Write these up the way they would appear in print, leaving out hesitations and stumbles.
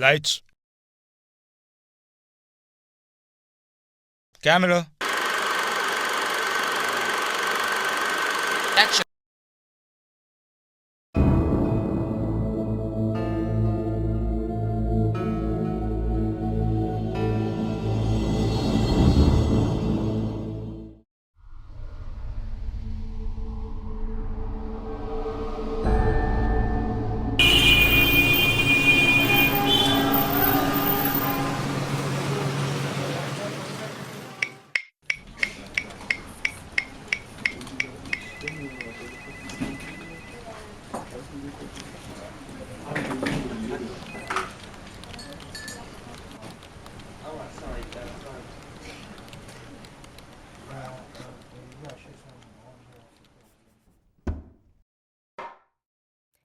Lights. Camera. Action.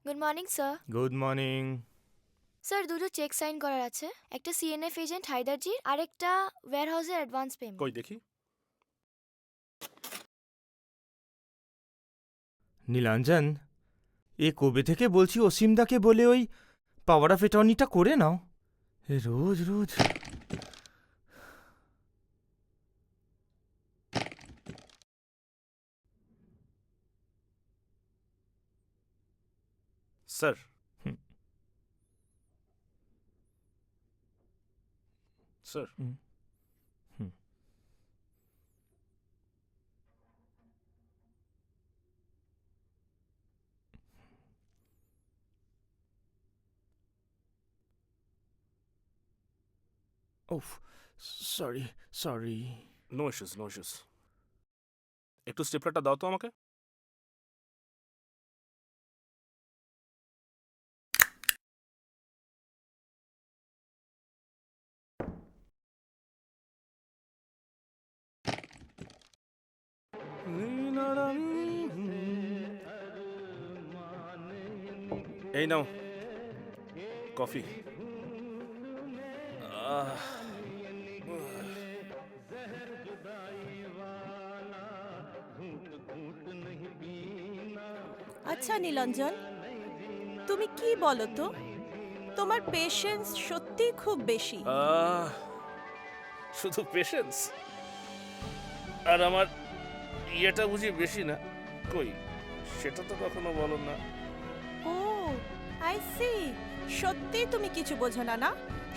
Good morning sir. Good morning. Sir দুটো check sign করার আছে, একটা সিএনএফ এজেন্ট হায়দারজির আর একটা ওয়্যারহাউসের অ্যাডভান্স পেমেন্ট। কই দেখি। নীলাঞ্জন, এ কবে থেকে বলছি অসীমদাকে বলে ওই পাওয়ার অফ অ্যাটর্নিটা করে নাও। রোজ রোজ। স্যার, স্যার ওফ, sorry sorry. No issues, no issues. একটু স্টেপলারটা দাও তো আমাকে। এই নাও কফি। আচ্ছা নীলাঞ্জন, তুমি কি বলো তো, তোমার পেশেন্স সত্যি খুব বেশি। শুধু পেশেন্স আর আমার ইয়েটা বুঝি বেশি না? কই, সেটা তো কখনো বলো না। ও আই সি, সত্যি তুমি কিছু বোঝো না, না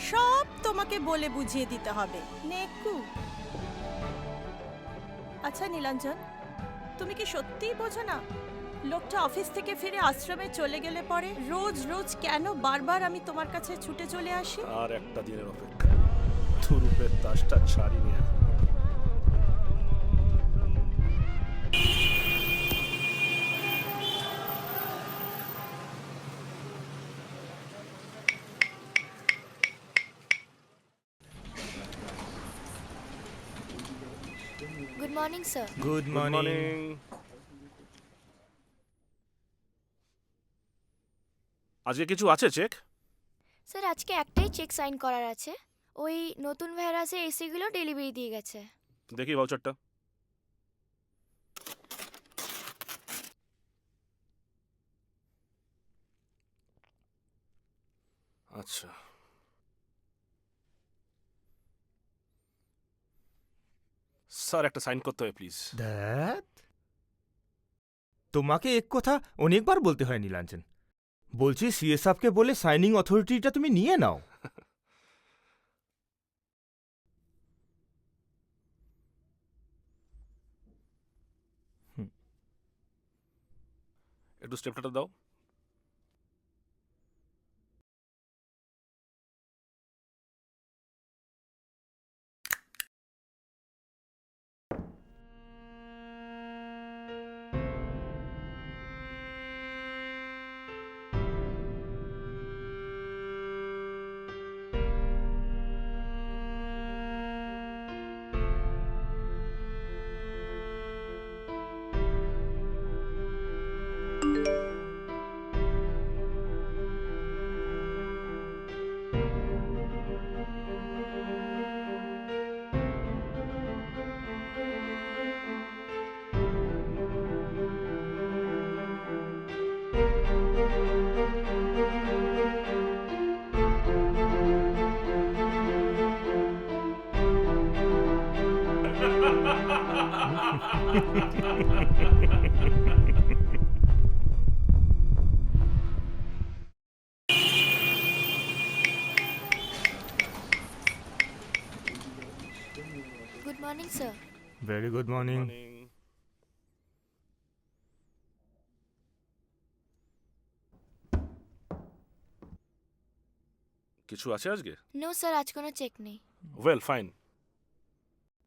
সব তোমাকে বলে বুঝিয়ে দিতে হবে নেকু। আচ্ছা নীলাঞ্জন, তুমি কি সত্যিই বোঝো না, লোকটা অফিস থেকে ফিরে আশ্রমে চলে গেলে পরে রোজ রোজ কেন বারবার আমি তোমার কাছে ছুটে চলে আসি? আর একটা দিনের অপেক্ষা, থুরুপের তাসটা ছাড়িনি এখন। Good morning sir. Good good morning. Morning. আজকে কিছু আছে চেক? স্যার আজকে একটাই চেক সাইন করার আছে, ওই নতুন ওয়্যারহাউসের এসিগুলো ডেলিভারি দিয়ে গেছে। দেখি ভাউচারটা। আচ্ছা, স্যার একটা সাইন করতে হবে প্লিজ। দ্যাট, তোমাকে এক কথা অনেকবার বলতে হয় নীলাঞ্জন। বলছি সিএসএফকে বলে সাইনিং অথরিটিটা তুমি নিয়ে নাও। একটু স্টেপটা দাও। Good morning sir. Very good morning. কিছু আছে আজকে? নো স্যার, আজ কোনো চেক নেই। Well fine.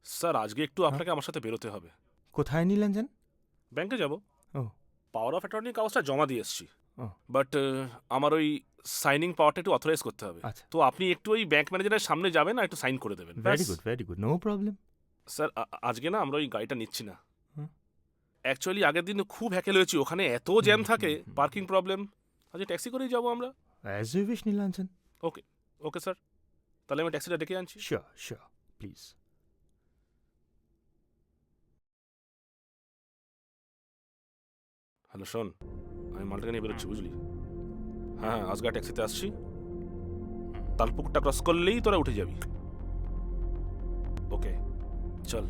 স্যার আজকে একটু আপনাকে আমার সাথে বেরোতে হবে। কোথায় নীলাঞ্জন? ব্যাংকে যাব। ও। পাওয়ার অফ অ্যাটর্নি কাগজটা জমা দিয়ে এসেছি, ও। বাট আমার ওই সাইনিং পাওয়ারটা একটু অথরাইজ করতে হবে। আচ্ছা, তো আপনি একটু ওই ব্যাংক ম্যানেজারের সামনে যাবেন আর একটু সাইন করে দেবেন। Very good, no problem. Sir আজকে না আমরা ওই গাড়িটা নিচ্ছি না। হুম। অ্যাকচুয়ালি আগের দিন খুব হ্যাকেল হয়েছি, ওখানে এত জ্যাম থাকে, পার্কিং প্রবলেম। আজকে ট্যাক্সি করেই যাবো আমরা। As you wish Nilanjan. Okay sir, তাহলে আমি ট্যাক্সিটা ডেকে আনছি। Sure, please. হ্যালো শোন, আমি মালটাকে নিয়ে বেরোচ্ছি বুঝলি। হ্যাঁ আজকে ট্যাক্সিতে আসছি, তালপুকুরটা ক্রস করলেই তোরা উঠে যাবি। ওকে চল।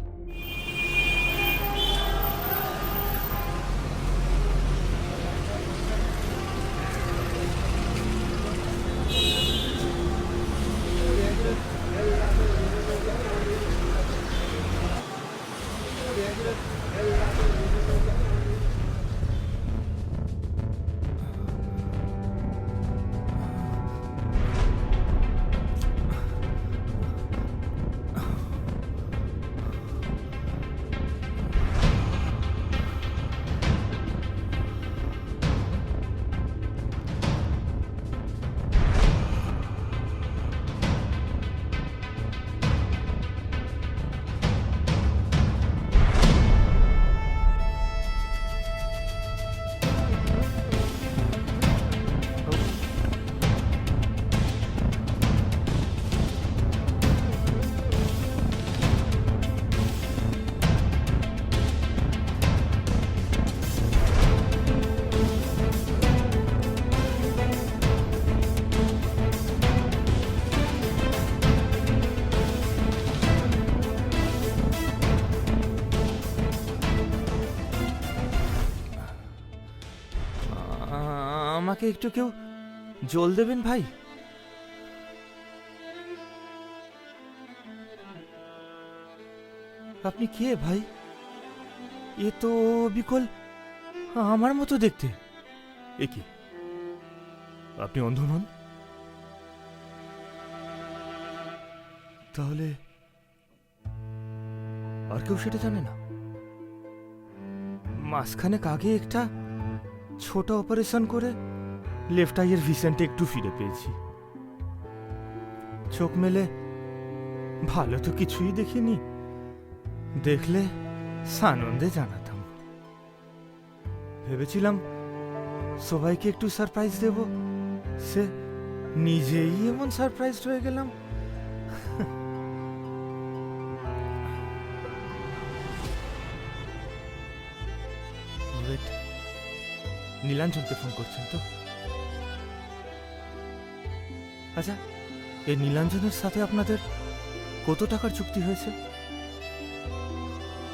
আমাকে একটু কেউ জল দেবেন ভাই? আপনি কে ভাই? এ তো বিকল আমার মতো দেখতে। এ কি, আপনি অন্ধ নন? তাহলে আর কেউ সেটা জানে না? মাসখানেক আগে একটা ছোট অপারেশন করে লেফট আইয়ের ভিশনটা একটু ফিরে পেয়েছি। চোখ মেলে ভালো তো কিছুই দেখিনি, দেখলে সানন্দে জানাতাম। ভেবেছিলাম সবাইকে একটু সারপ্রাইজ দেব, সে নিজেই এমন সারপ্রাইজ হয়ে গেলাম। নীলাঞ্জনকে ফোন করছেন তো? আচ্ছা, এই নীলাঞ্জনের সাথে আপনাদের কত টাকার চুক্তি হয়েছে?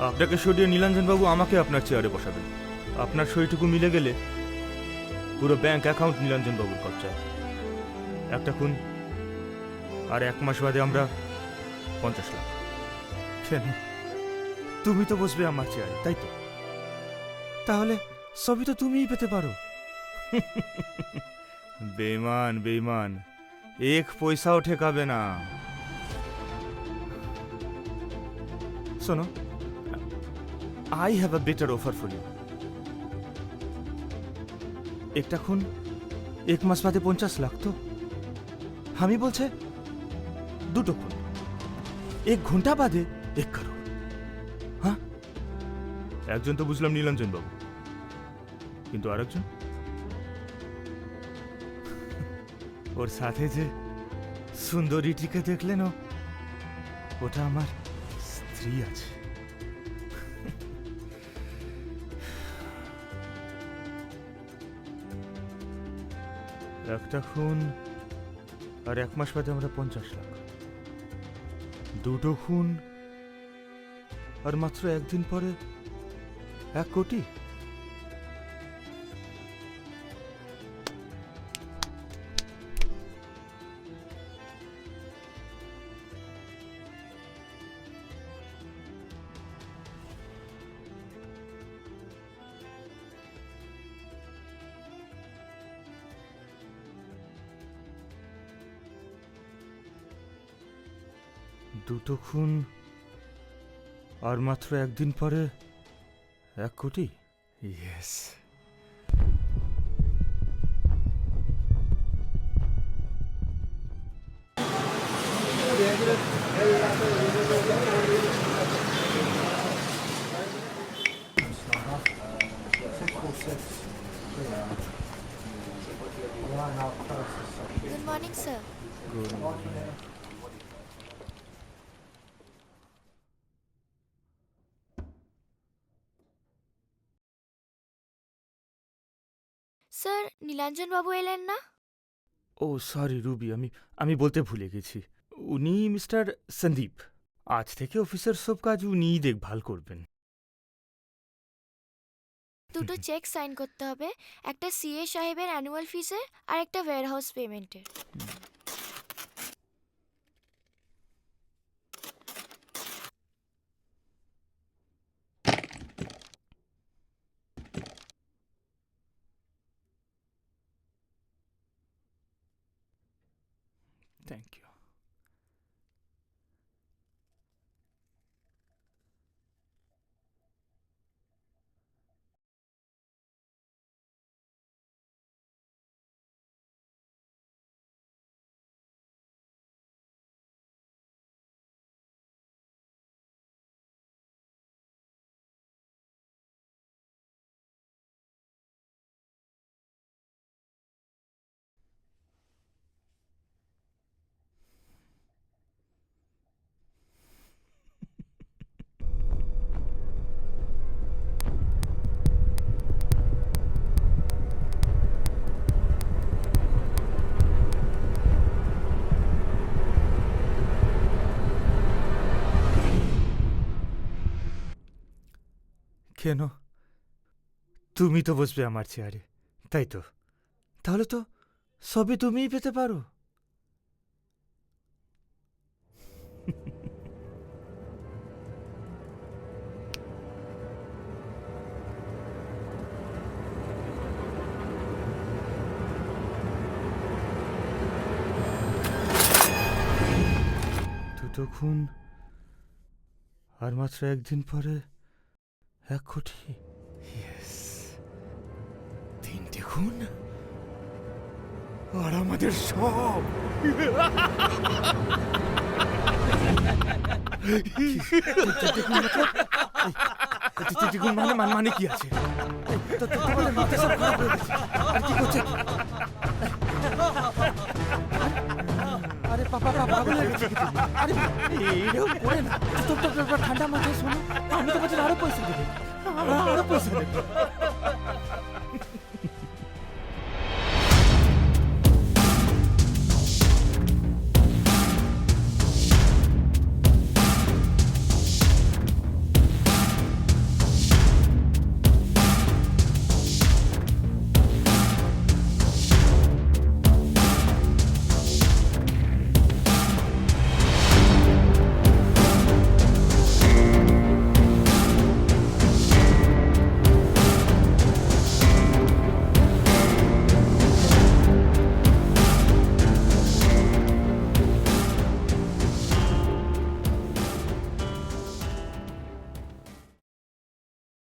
আপনাকে সরিয়ে নীলাঞ্জন বাবু আমাকে আপনার চেয়ারে বসাবেন। আপনার সইটুকু মিলে গেলে পুরো ব্যাংক অ্যাকাউন্ট নীলাঞ্জন বাবুর কবজায়। একটা খুন আর 1 মাস বাদে আমরা 50 লাখ। কেন, তুমি তো বসবে আমার চেয়ারে, তাই তো? তাহলে সবই তো তুমিই পেতে পারো। বেঈমান বেঈমান, 1 পয়সাও ঠেকাবে না। শোনো, I have a better offer for you. একটা খুন 1 মাস বাদে 50 লাখ তো? আমি বলছে 2টো খুন 1 ঘন্টা বাদে 1 কারোর। হ্যাঁ, একজন তো বুঝলাম নীলাঞ্জন বাবু, কিন্তু আরেকজন, ওর সাথে যে সুন্দরীটিকে দেখলেন, ওটা আমার স্ত্রী আছে। একটা খুন আর 1 মাস বাদে আমরা 50 লাখ। 2টো খুন আর মাত্র 1 দিন পরে 1 কোটি? দুটো খুন আর মাত্র একদিন পরে 1 কোটি? Yes. Good morning sir. Good morning. Sir Nilanjan বাবু এলেন না? ও সরি রুবি, আমি বলতে ভুলে গেছি। উনি মিস্টার সন্দীপ। আজ থেকে অফিসের সব কাজ উনিই দেখভাল করবেন। দুটো চেক সাইন করতে হবে, একটা সিএ সাহেবের অ্যানুয়াল ফিসের আর একটা ওয়্যারহাউস পেমেন্টের। Thank you. কেন? তুমি তো বসবে আমার চেয়ারে, তাই তো? তাহলে তো সবই তুমিই পেতে পারো। দুটো খুন আর মাত্র একদিন পরে 1 কোটি? ইয়েস। 3টে খুন আর আমাদের সব। মানে কি আছে? তোমাদের মাথা সব খারাপ হয়ে গেছে। আর কি করছে? আরে পাপা পাগল হয়ে গেছে কি তুমি? আরে এরকম করে না। ঠান্ডা মাথায় শোনো, আমি তোমাদের আরো পয়সা দেবো। আরো পয়সা দেবো।